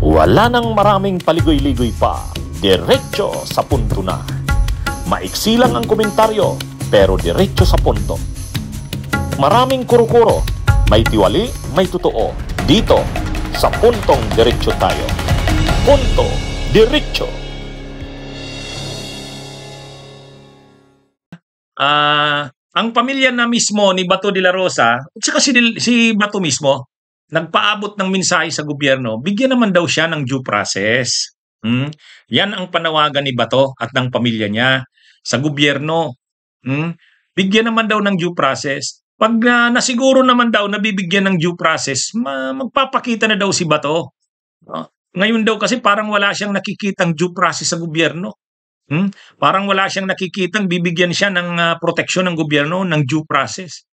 Wala nang maraming paligoy-ligoy pa, diretso sa punto na. Maiksi lang ang komentaryo, pero diretso sa punto. Maraming kuro-kuro, may tiwali, may totoo. Dito, sa puntong diretso tayo. Punto, diretso. Ang pamilya na mismo ni Bato de la Rosa, at saka si Bato mismo, nagpaabot ng mensahe sa gobyerno, bigyan naman daw siya ng due process. Yan ang panawagan ni Bato at ng pamilya niya sa gobyerno. Bigyan naman daw ng due process. Pag nasiguro naman daw nabibigyan ng due process, magpapakita na daw si Bato. Ngayon daw kasi parang wala siyang nakikitang due process sa gobyerno. Parang wala siyang nakikitang bibigyan siya ng proteksyon ng gobyerno ng due process.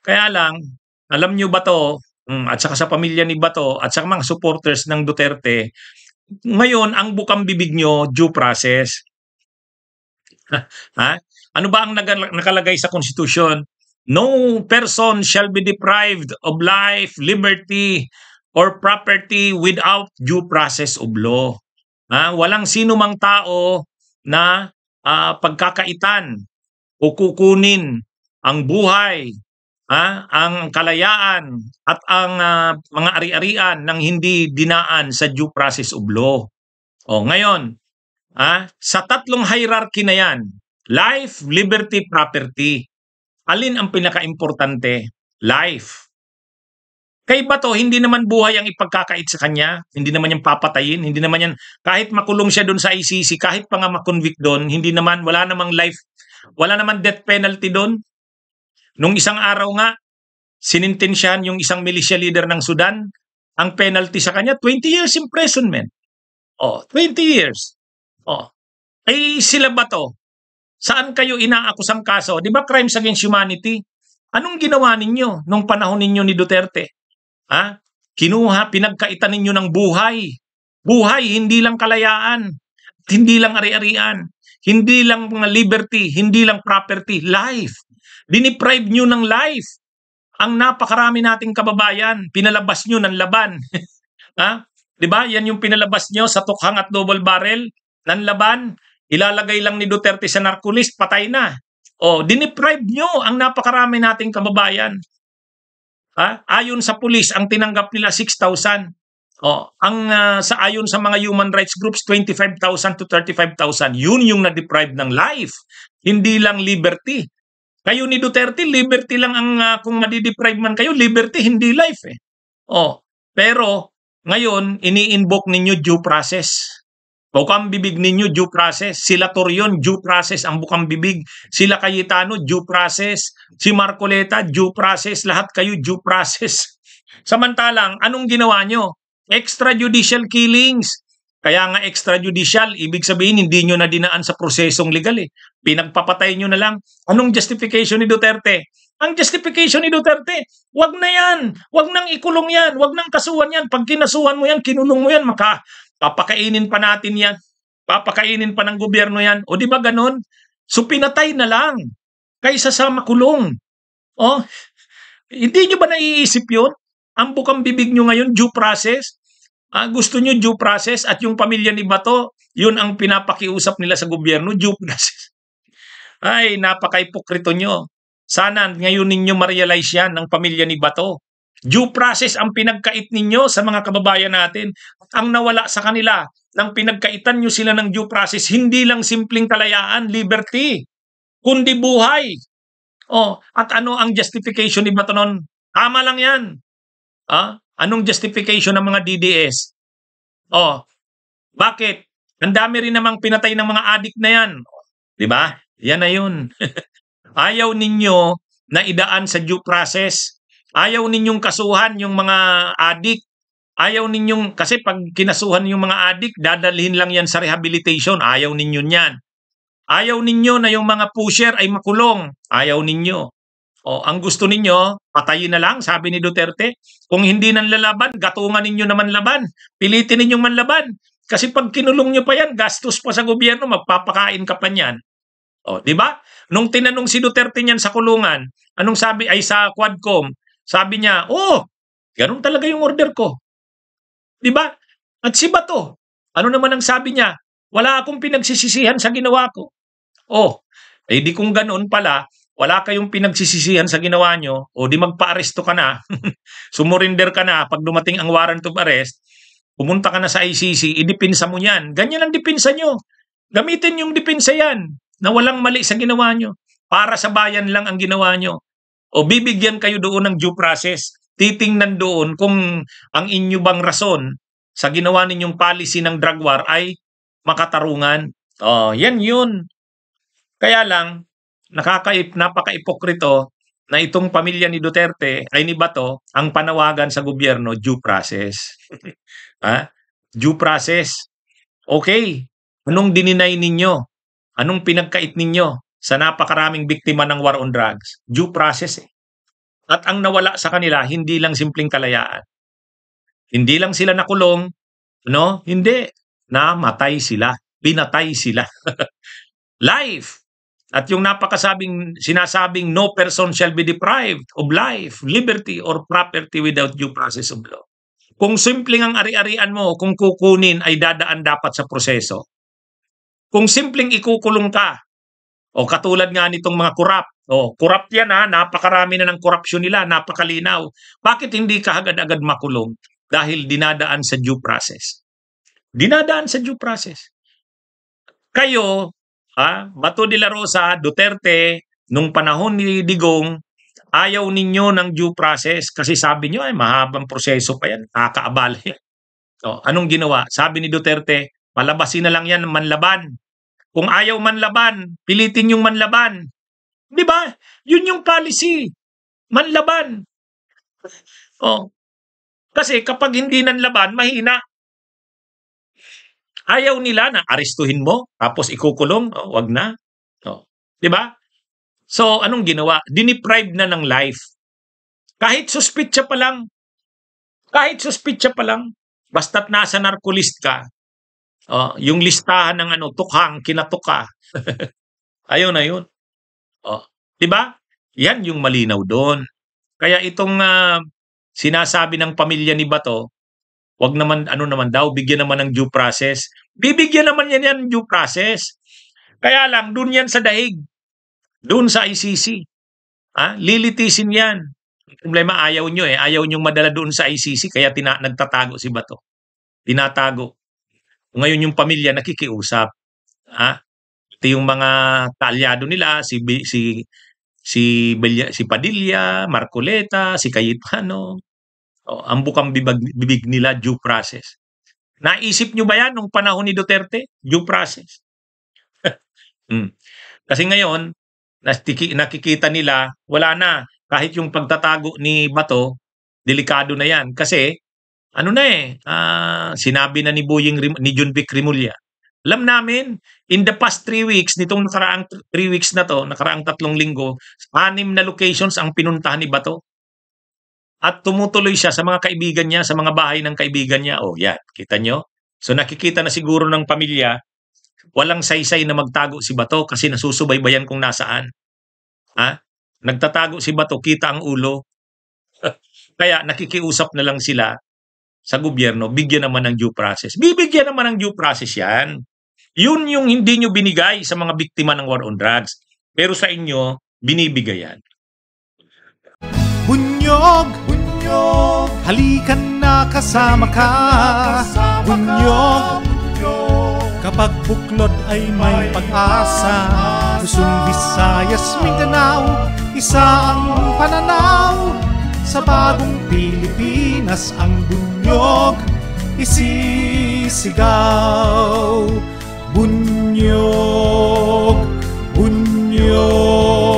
Kaya lang, alam niyo ba to, at saka sa pamilya ni Bato at sa mga supporters ng Duterte, ngayon ang bukang bibig nyo, due process. Ano ba ang nakalagay sa konstitusyon? No person shall be deprived of life, liberty, or property without due process of law. Walang sino mang tao na pagkakaitan o kukunin ang buhay, ang kalayaan at ang mga ari-arian ng hindi dinaan sa due process of law. Ngayon, sa tatlong hierarchy na yan, life, liberty, property, alin ang pinaka-importante? Life. Kay Bato, hindi naman buhay ang ipagkakait sa kanya, hindi naman yung papatayin, hindi naman yan, kahit makulong siya doon sa ICC, kahit pa nga makonvict doon, hindi naman, wala namang life, wala naman death penalty doon. Nung isang araw nga, sinintensyahan yung isang militia leader ng Sudan, ang penalty sa kanya, 20 years imprisonment. 20 years. Ay sila Bato, saan kayo inaakusang kaso? Di ba crimes against humanity? Anong ginawa ninyo nung panahon ninyo ni Duterte? Pinagkaitan ninyo ng buhay. Buhay, hindi lang kalayaan, hindi lang ari-arian, hindi lang liberty, hindi lang property, life. Diniprive nyo ng life. Ang napakarami nating kababayan, pinalabas nyo ng laban. Diba? Yan yung pinalabas nyo sa tukhang at double barrel ng laban. Ilalagay lang ni Duterte sa narcolist, patay na. Diniprive nyo ang napakarami nating kababayan. Ayon sa pulis, ang tinanggap nila 6,000. Ayon sa mga human rights groups, 25,000 to 35,000. Yun yung na-deprive ng life. Hindi lang liberty. Kayo ni Duterte, liberty lang ang kung madi-deprive man kayo, liberty, hindi life eh. Pero ngayon, ini-invoke ninyo due process. Bukang bibig ninyo, due process. Sila Torion, due process ang bukang bibig. Sila Cayetano, due process. Si Marcoleta, due process. Lahat kayo, due process. Samantalang, anong ginawa nyo? Extrajudicial killings. Kaya nga extrajudicial, ibig sabihin hindi nyo na dinaan sa prosesong legal eh. Pinagpapatay nyo na lang. Anong justification ni Duterte? Ang justification ni Duterte, wag na yan. Wag nang ikulong yan. Wag nang kasuhan yan. Pag kinasuhan mo yan, kinulong mo yan, papakainin pa natin yan. Papakainin pa ng gobyerno yan. O di ba ganun? So pinatay na lang kaysa sa makulong. Hindi nyo ba naiisip yun? Ang bukang bibig nyo ngayon, due process. Gusto nyo due process at yung pamilya ni Bato, yun ang pinapakiusap nila sa gobyerno, due process. Ay, napaka-ipokrito nyo. Sana ngayon ninyo ma-realize yan ng pamilya ni Bato. Due process ang pinagkait ninyo sa mga kababayan natin. Ang nawala sa kanila, nang pinagkaitan nyo sila ng due process, hindi lang simpleng kalayaan, liberty, kundi buhay. At ano ang justification ni Bato nun? Tama lang yan. Anong justification ng mga DDS? Bakit? Ang dami rin namang pinatay ng mga adik na yan. Diba? Yan na yun. Ayaw ninyo na idaan sa due process. Ayaw ninyong kasuhan yung mga adik. Ayaw ninyong, kasi pag kinasuhan yung mga adik, dadalhin lang yan sa rehabilitation. Ayaw ninyo yan. Ayaw ninyo na yung mga pusher ay makulong. Ayaw ninyo. Ang gusto ninyo, patayin na lang, sabi ni Duterte. Kung hindi nang lalaban, gatungan ninyo naman laban. Pilitin ninyong manlaban. Kasi pag kinulong nyo pa yan, gastos pa sa gobyerno, magpapakain ka pa niyan. Di ba? Nung tinanong si Duterte niyan sa kulungan, anong sabi ay sa Quadcom, sabi niya, ganun talaga yung order ko. Di ba? At si Bato, ano naman ang sabi niya? Wala akong pinagsisisihan sa ginawa ko. Oh, eh di kung ganun pala, wala kayong pinagsisisihan sa ginawa nyo, o di magpa-aresto ka na, sumurinder ka na, pag dumating ang warrant of arrest, pumunta ka na sa ICC, idipinsa mo yan. Ganyan ang dipinsa nyo. Gamitin yung dipinsa yan, na walang mali sa ginawa nyo. Para sa bayan lang ang ginawa nyo. O bibigyan kayo doon ng due process. Titingnan doon kung ang inyo bang rason sa ginawa ninyong policy ng drug war ay makatarungan. Oh, yan yun. Kaya lang, napaka-ipokrito na itong pamilya ni Duterte ay ni Bato ang panawagan sa gobyerno, due process. Ha? Due process. Okay. Anong dininay ninyo? Anong pinagkait ninyo sa napakaraming biktima ng war on drugs? Due process. At ang nawala sa kanila, hindi lang simpleng kalayaan. Hindi lang sila nakulong, no? Hindi. Namatay sila. Pinatay sila. Life. At yung sinasabing no person shall be deprived of life, liberty, or property without due process of law. Kung simpleng ang ari-arian mo, kung kukunin ay dadaan dapat sa proseso. Kung simpleng ikukulong ka, o katulad nga nitong mga corrupt yan ha, napakarami na ng korupsyon nila, napakalinaw. Bakit hindi ka agad-agad makulong? Dahil dinadaan sa due process. Dinadaan sa due process. Kayo, Bato de la Rosa, Duterte, nung panahon ni Digong, ayaw ninyo ng due process kasi sabi nyo ay mahabang proseso pa yan, kakaabala yan. Anong ginawa? Sabi ni Duterte, palabasin na lang yan ng manlaban. Kung ayaw manlaban, pilitin yung manlaban. Di ba? Yun yung policy. Manlaban. Kasi kapag hindi nanlaban, mahina. Ayaw nila na arestuhin mo, tapos ikukulong, wag na. Di ba? So, anong ginawa? Diniprive na ng life. Kahit suspitsa pa lang, basta't nasa narcolist ka, yung listahan ng tukhang, kinatuka, ayun na yun. Di ba? Yan yung malinaw doon. Kaya itong sinasabi ng pamilya ni Bato, wag naman, bigyan naman ng due process. Bibigyan naman yan due process. Kaya lang, dun yan sa daig. Dun sa ICC. Lilitisin yan. Ang problema, ayaw nyo Ayaw nyo madala doon sa ICC, kaya nagtatago si Bato. Tinatago. Ngayon yung pamilya nakikiusap. Ito yung mga talyado nila, si Padilla, Marcoleta, si Cayetano. Ang bukang bibig nila, due process. Naisip nyo ba yan nung panahon ni Duterte? Due process. Kasi ngayon, nakikita nila, wala na. Kahit yung pagtatago ni Bato, delikado na yan. Kasi, sinabi na ni John Vic Rimulya. Alam namin, in the past 3 weeks, nitong nakaraang 3 weeks na to, nakaraang 3 linggo, 6 na locations ang pinuntahan ni Bato. At tumutuloy siya sa mga kaibigan niya, sa mga bahay ng kaibigan niya. Yan, kita nyo? So nakikita na siguro ng pamilya, walang saysay na magtago si Bato kasi nasusubaybayan kung nasaan. Nagtatago si Bato, kita ang ulo. Kaya nakikiusap na lang sila sa gobyerno, bigyan naman ng due process. Bibigyan naman ng due process yan. Yun yung hindi nyo binigay sa mga biktima ng war on drugs. Pero sa inyo, binibigay yan. Bunyog, halikan na kasama ka. Bunyog, kapag buklod ay may pag-asa. Luzon, Visayas, Mindanao, isa ang pananaw. Sa bagong Pilipinas ang bunyog isisigaw. Bunyog, bunyog.